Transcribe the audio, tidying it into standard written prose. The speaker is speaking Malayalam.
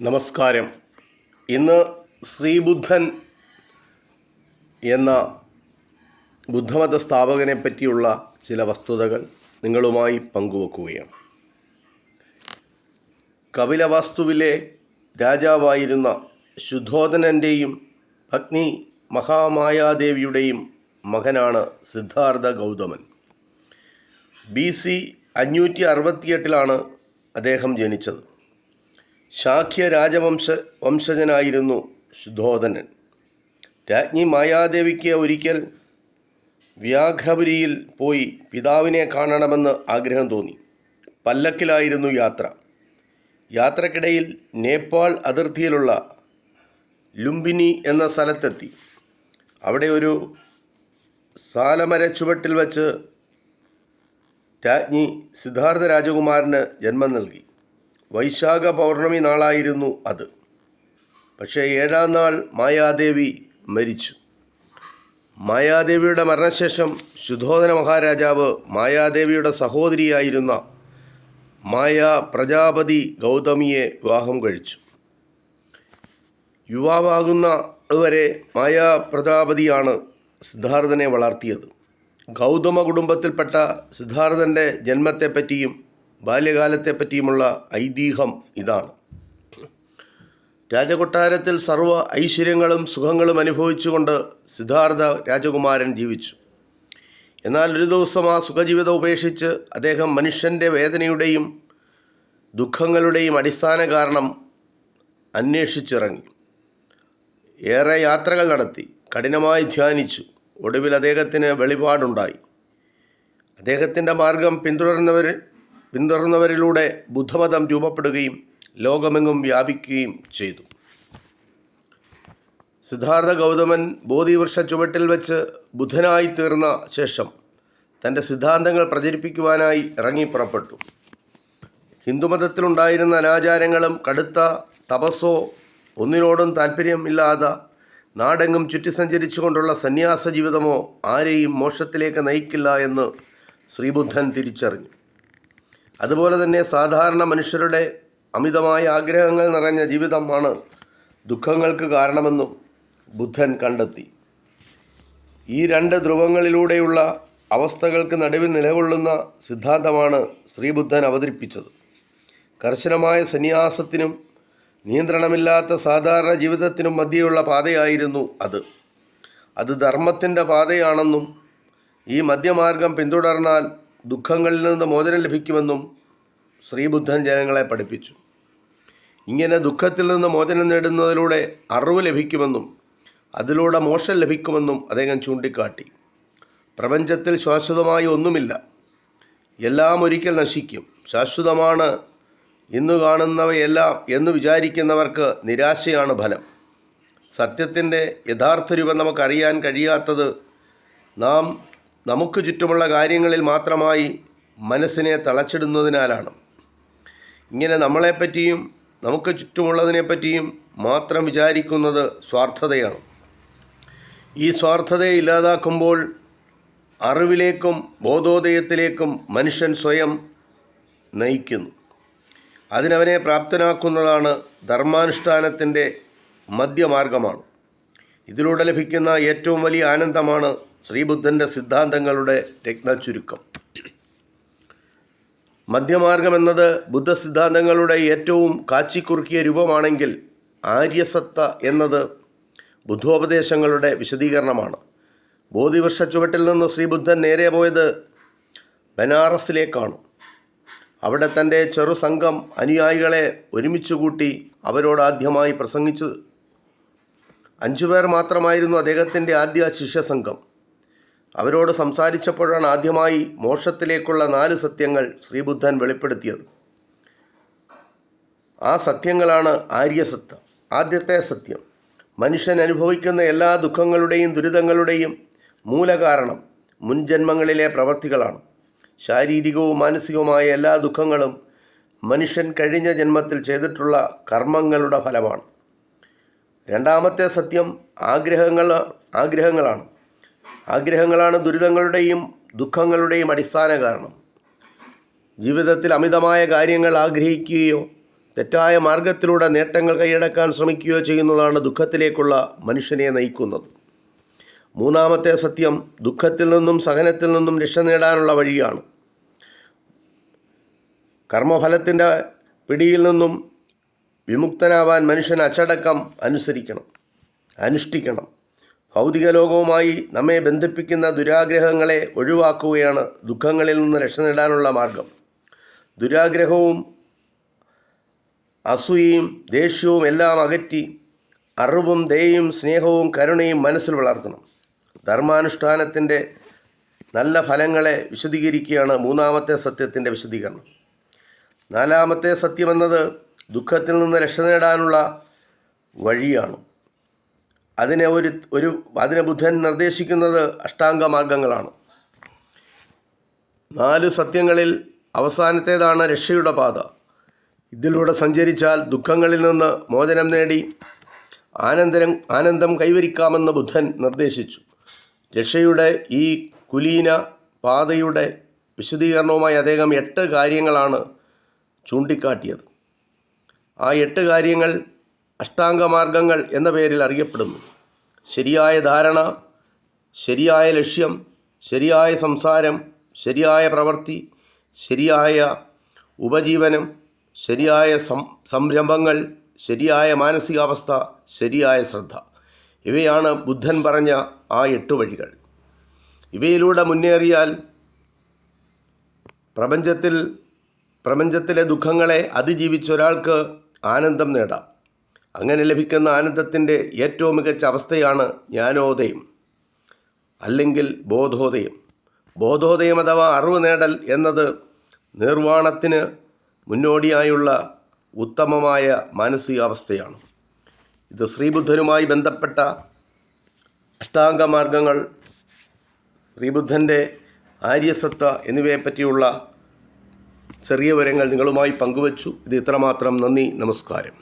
നമസ്കാരം. ഇന്ന് ശ്രീബുദ്ധൻ എന്ന ബുദ്ധമത സ്ഥാപകനെ പറ്റിയുള്ള ചില വസ്തുതകൾ നിങ്ങളുമായി പങ്കുവെക്കുകയാണ്. കപിലവാസ്തുവിലെ രാജാവായിരുന്ന ശുദ്ധോധനൻ്റെയും പത്നി മഹാമായാദേവിയുടെയും മകനാണ് സിദ്ധാർത്ഥ ഗൗതമൻ. BC 568 അദ്ദേഹം ജനിച്ചത്. ശാക്യ വംശജനായിരുന്നു ശുദ്ധോധനൻ. രാജ്ഞി മായാദേവിക്ക് ഒരിക്കൽ വ്യാഘ്രപുരിയിൽ പോയി പിതാവിനെ കാണണമെന്ന് ആഗ്രഹം തോന്നി. പല്ലക്കിലായിരുന്നു യാത്ര. യാത്രക്കിടയിൽ നേപ്പാൾ അതിർത്തിയിലുള്ള ലുംബിനി എന്ന സ്ഥലത്തെത്തി. അവിടെ ഒരു സാലമര ചുവട്ടിൽ വച്ച് രാജ്ഞി സിദ്ധാർത്ഥ രാജകുമാരന് ജന്മം നൽകി. വൈശാഖ പൗർണമി നാളായിരുന്നു അത്. പക്ഷേ 7-ാം നാൾ മായാദേവി മരിച്ചു. മായാദേവിയുടെ മരണശേഷം ശുദ്ധോധന മഹാരാജാവ് മായാദേവിയുടെ സഹോദരിയായിരുന്ന മായാ പ്രജാപതി ഗൗതമിയെ വിവാഹം കഴിച്ചു. യുവാവാകുന്നവരെ മായാ പ്രജാപതിയാണ് സിദ്ധാർത്ഥനെ വളർത്തിയത്. ഗൗതമ കുടുംബത്തിൽപ്പെട്ട സിദ്ധാർത്ഥൻ്റെ ജന്മത്തെപ്പറ്റിയും ബാല്യകാലത്തെപ്പറ്റിയുമുള്ള ഐതിഹ്യം ഇതാണ്. രാജകൊട്ടാരത്തിൽ സർവ്വ ഐശ്വര്യങ്ങളും സുഖങ്ങളും അനുഭവിച്ചുകൊണ്ട് സിദ്ധാർത്ഥ രാജകുമാരൻ ജീവിച്ചു. എന്നാൽ ഒരു ദിവസം ആ സുഖജീവിതം ഉപേക്ഷിച്ച് അദ്ദേഹം മനുഷ്യൻ്റെ വേദനയുടെയും ദുഃഖങ്ങളുടെയും അടിസ്ഥാന കാരണം അന്വേഷിച്ചിറങ്ങി. ഏറെ യാത്രകൾ നടത്തി, കഠിനമായി ധ്യാനിച്ചു. ഒടുവിൽ അദ്ദേഹത്തിന് വെളിപാടുണ്ടായി. അദ്ദേഹത്തിൻ്റെ മാർഗം പിന്തുടർന്നവരിലൂടെ ബുദ്ധമതം രൂപപ്പെടുകയും ലോകമെങ്ങും വ്യാപിക്കുകയും ചെയ്തു. സിദ്ധാർത്ഥ ഗൗതമൻ ബോധിവൃക്ഷ ചുവട്ടിൽ വെച്ച് ബുദ്ധനായി തീർന്ന ശേഷം തൻ്റെ സിദ്ധാന്തങ്ങൾ പ്രചരിപ്പിക്കുവാനായി ഇറങ്ങിപ്പുറപ്പെട്ടു. ഹിന്ദുമതത്തിലുണ്ടായിരുന്ന അനാചാരങ്ങളും കടുത്ത തപസ്സോ ഒന്നിനോടും താല്പര്യമില്ലാതെ നാടെങ്ങും ചുറ്റി സഞ്ചരിച്ചുകൊണ്ടുള്ള സന്യാസ ജീവിതമോ ആരെയും മോക്ഷത്തിലേക്ക് നയിക്കില്ല എന്ന് ശ്രീബുദ്ധൻ തിരിച്ചറിഞ്ഞു. അതുപോലെ തന്നെ സാധാരണ മനുഷ്യരുടെ അമിതമായ ആഗ്രഹങ്ങൾ നിറഞ്ഞ ജീവിതമാണ് ദുഃഖങ്ങൾക്ക് കാരണമെന്നും ബുദ്ധൻ കണ്ടെത്തി. ഈ രണ്ട് ധ്രുവങ്ങളിലൂടെയുള്ള അവസ്ഥകൾക്ക് നടുവിൽ നിലകൊള്ളുന്ന സിദ്ധാന്തമാണ് ശ്രീബുദ്ധൻ അവതരിപ്പിച്ചത്. കർശനമായ സന്യാസത്തിനും നിയന്ത്രണമില്ലാത്ത സാധാരണ ജീവിതത്തിനും മധ്യയുള്ള പാതയായിരുന്നു അത് ധർമ്മത്തിൻ്റെ പാതയാണെന്നും ഈ മധ്യമാർഗം പിന്തുടർന്നാൽ ദുഃഖങ്ങളിൽ നിന്ന് മോചനം ലഭിക്കുമെന്നും ശ്രീബുദ്ധൻ ജനങ്ങളെ പഠിപ്പിച്ചു. ഇങ്ങനെ ദുഃഖത്തിൽ നിന്ന് മോചനം നേടുന്നതിലൂടെ അറിവ് ലഭിക്കുമെന്നും അതിലൂടെ മോക്ഷം ലഭിക്കുമെന്നും അദ്ദേഹം ചൂണ്ടിക്കാട്ടി. പ്രപഞ്ചത്തിൽ ശാശ്വതമായി ഒന്നുമില്ല, എല്ലാം ഒരിക്കൽ നശിക്കും. ശാശ്വതമാണ് ഇന്ന് കാണുന്നവയെല്ലാം എന്ന് വിചാരിക്കുന്നവർക്ക് നിരാശയാണ് ഫലം. സത്യത്തിൻ്റെ യഥാർത്ഥ രൂപം നമുക്കറിയാൻ കഴിയാത്തത് നമുക്ക് ചുറ്റുമുള്ള കാര്യങ്ങളിൽ മാത്രമായി മനസ്സിനെ തളച്ചിടുന്നതിനാലാണ്. ഇങ്ങനെ നമ്മളെപ്പറ്റിയും നമുക്ക് ചുറ്റുമുള്ളതിനെപ്പറ്റിയും മാത്രം വിചാരിക്കുന്നത് സ്വാർത്ഥതയാണ്. ഈ സ്വാർത്ഥതയെ ഇല്ലാതാക്കുമ്പോൾ അറിവിലേക്കും ബോധോദയത്തിലേക്കും മനുഷ്യൻ സ്വയം നയിക്കുന്നു. അതിനവനെ പ്രാപ്തനാക്കുന്നതാണ് ധർമാനുഷ്ഠാനത്തിൻ്റെ മധ്യമാർഗമാണ്. ഇതിലൂടെ ലഭിക്കുന്ന ഏറ്റവും വലിയ ആനന്ദമാണ് ശ്രീബുദ്ധൻ്റെ സിദ്ധാന്തങ്ങളുടെ രത്നച്ചുരുക്കം. മധ്യമാർഗം എന്നത് ബുദ്ധസിദ്ധാന്തങ്ങളുടെ ഏറ്റവും കാച്ചിക്കുറുക്കിയ രൂപമാണെങ്കിൽ ആര്യസത്ത എന്നത് ബുദ്ധോപദേശങ്ങളുടെ വിശദീകരണമാണ്. ബോധിവൃക്ഷ ചുവട്ടിൽ നിന്ന് ശ്രീബുദ്ധൻ നേരെ പോയത് ബനാറസിലേക്കാണ്. അവിടെ തൻ്റെ ചെറുസംഘം അനുയായികളെ ഒരുമിച്ച് കൂട്ടി അവരോട് ആദ്യമായി പ്രസംഗിച്ചു. 5 പേർ മാത്രമായിരുന്നു അദ്ദേഹത്തിൻ്റെ ആദ്യ ശിഷ്യസംഘം. അവരോട് സംസാരിച്ചപ്പോഴാണ് ആദ്യമായി മോക്ഷത്തിലേക്കുള്ള 4 സത്യങ്ങൾ ശ്രീബുദ്ധൻ വെളിപ്പെടുത്തിയത്. ആ സത്യങ്ങളാണ് ആര്യസത്ത. ആദ്യത്തെ സത്യം, മനുഷ്യൻ അനുഭവിക്കുന്ന എല്ലാ ദുഃഖങ്ങളുടെയും ദുരിതങ്ങളുടെയും മൂലകാരണം മുൻജന്മങ്ങളിലെ പ്രവൃത്തികളാണ്. ശാരീരികവും മാനസികവുമായ എല്ലാ ദുഃഖങ്ങളും മനുഷ്യൻ കഴിഞ്ഞ ജന്മത്തിൽ ചെയ്തിട്ടുള്ള കർമ്മങ്ങളുടെ ഫലമാണ്. രണ്ടാമത്തെ സത്യം ആഗ്രഹങ്ങളാണ്. ആഗ്രഹങ്ങളാണ് ദുരിതങ്ങളുടെയും ദുഃഖങ്ങളുടെയും അടിസ്ഥാന കാരണം. ജീവിതത്തിൽ അമിതമായ കാര്യങ്ങൾ ആഗ്രഹിക്കുകയോ തെറ്റായ മാർഗത്തിലൂടെ നേട്ടങ്ങൾ കൈയടക്കാൻ ശ്രമിക്കുകയോ ചെയ്യുന്നതാണ് ദുഃഖത്തിലേക്കുള്ള മനുഷ്യനെ നയിക്കുന്നത്. മൂന്നാമത്തെ സത്യം ദുഃഖത്തിൽ നിന്നും സഹനത്തിൽ നിന്നും രക്ഷ നേടാനുള്ള വഴിയാണ്. കർമ്മഫലത്തിൻ്റെ പിടിയിൽ നിന്നും വിമുക്തനാവാൻ മനുഷ്യൻ അച്ചടക്കം അനുഷ്ഠിക്കണം. ഭൗതിക ലോകവുമായി നമ്മെ ബന്ധിപ്പിക്കുന്ന ദുരാഗ്രഹങ്ങളെ ഒഴിവാക്കുകയാണ് ദുഃഖങ്ങളിൽ നിന്ന് രക്ഷ നേടാനുള്ള മാർഗം. ദുരാഗ്രഹവും അസൂയയും ദേഷ്യവും എല്ലാം അകറ്റി അറിവും ദയയും സ്നേഹവും കരുണയും മനസ്സിൽ വളർത്തണം. ധർമാനുഷ്ഠാനത്തിൻ്റെ നല്ല ഫലങ്ങളെ വിശദീകരിക്കുകയാണ് മൂന്നാമത്തെ സത്യത്തിൻ്റെ വിശദീകരണം. നാലാമത്തെ സത്യമെന്നത് ദുഃഖത്തിൽ നിന്ന് രക്ഷ നേടാനുള്ള വഴിയാണ്. അതിനെ ബുദ്ധൻ നിർദ്ദേശിക്കുന്നത് അഷ്ടാംഗ മാർഗങ്ങളാണ്. 4 സത്യങ്ങളിൽ അവസാനത്തേതാണ് രക്ഷയുടെ പാത. ഇതിലൂടെ സഞ്ചരിച്ചാൽ ദുഃഖങ്ങളിൽ നിന്ന് മോചനം നേടി ആനന്ദം കൈവരിക്കാമെന്ന് ബുദ്ധൻ നിർദ്ദേശിച്ചു. രക്ഷയുടെ ഈ കുലീന പാതയുടെ വിശദീകരണവുമായി അദ്ദേഹം 8 കാര്യങ്ങളാണ് ചൂണ്ടിക്കാട്ടിയത്. ആ 8 കാര്യങ്ങൾ അഷ്ടാംഗമാർഗങ്ങൾ എന്ന പേരിൽ അറിയപ്പെടുന്നു. ശരിയായ ധാരണ, ശരിയായ ലക്ഷ്യം, ശരിയായ സംസാരം, ശരിയായ പ്രവൃത്തി, ശരിയായ ഉപജീവനം, ശരിയായ സംരംഭങ്ങൾ, ശരിയായ മാനസികാവസ്ഥ, ശരിയായ ശ്രദ്ധ. ഇവയാണ് ബുദ്ധൻ പറഞ്ഞ ആ 8 വഴികൾ. ഇവയിലൂടെ മുന്നേറിയാൽ പ്രപഞ്ചത്തിലെ ദുഃഖങ്ങളെ അതിജീവിച്ച ഒരാൾക്ക് ആനന്ദം നേടാം. അങ്ങനെ ലഭിക്കുന്ന ആനന്ദത്തിൻ്റെ ഏറ്റവും മികച്ച അവസ്ഥയാണ് ജ്ഞാനോദയം അല്ലെങ്കിൽ ബോധോദയം. ബോധോദയം അഥവാ അറിവ് നേടൽ എന്നത് നിർവ്വാണത്തിന് മുന്നോടിയായുള്ള ഉത്തമമായ മാനസികാവസ്ഥയാണ്. ഇത് ശ്രീബുദ്ധനുമായി ബന്ധപ്പെട്ട അഷ്ടാംഗമാർഗങ്ങൾ, ശ്രീബുദ്ധൻ്റെ ആര്യസത്ത എന്നിവയെപ്പറ്റിയുള്ള ചെറിയ വിവരങ്ങൾ നിങ്ങളുമായി പങ്കുവച്ചു. ഇത് ഇത്രമാത്രം. നന്ദി, നമസ്കാരം.